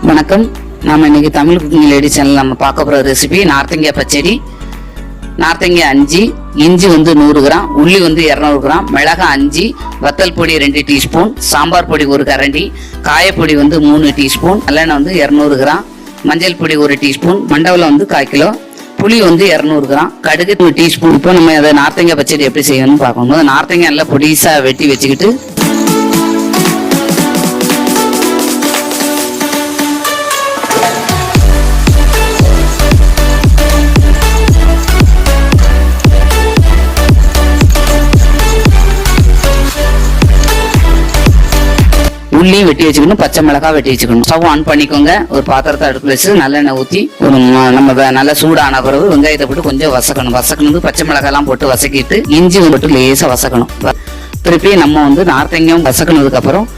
வணக்கம். நம்ம இன்னைக்கு தமிழ் குக்கிங் லேடி சேனல் நம்ம பார்க்க போகிற ரெசிபி நார்த்தங்காய் பச்சடி. நார்த்தங்காய் 5, இஞ்சி 100 கிராம், உள்ளி 200 கிராம், மிளகாய் 5, வத்தல் பொடி 2 டீஸ்பூன், சாம்பார் பொடி 1 கரண்டி, காயப்பொடி 3 டீஸ்பூன், நல்லெண்ணெய் 200 கிராம், மஞ்சள் பொடி 1 டீஸ்பூன், மண்டவலம் 1/4 கிலோ, புளி 200 கிராம், கடுகு 1 டீஸ்பூன். இப்போ நம்ம அதை நார்த்தங்காய் பச்சடி எப்படி செய்யணும்னு பார்க்கணும். நார்த்தங்காய் நல்லா பொடிசாக வெட்டி வச்சுக்கிட்டு உள்ளியும் வெட்டி வச்சுக்கணும், பச்சை மிளகாய் வெட்டி வச்சுக்கணும். ஸ்டவ் ஆன் பண்ணிக்கோங்க. ஒரு பாத்திரத்தை அடுப்பு வச்சு நல்லெண்ணெய் ஊற்றி நம்ம நல்லா சூடான பிறகு வெங்காயத்தை போட்டு கொஞ்சம் வசக்கணும். பச்சை மிளகாய்லாம் போட்டு வசக்கிட்டு இஞ்சி போட்டு லேசாக வசக்கணும். திருப்பி நம்ம நார்த்தங்காயும் வசக்கினதுக்கு அப்புறம்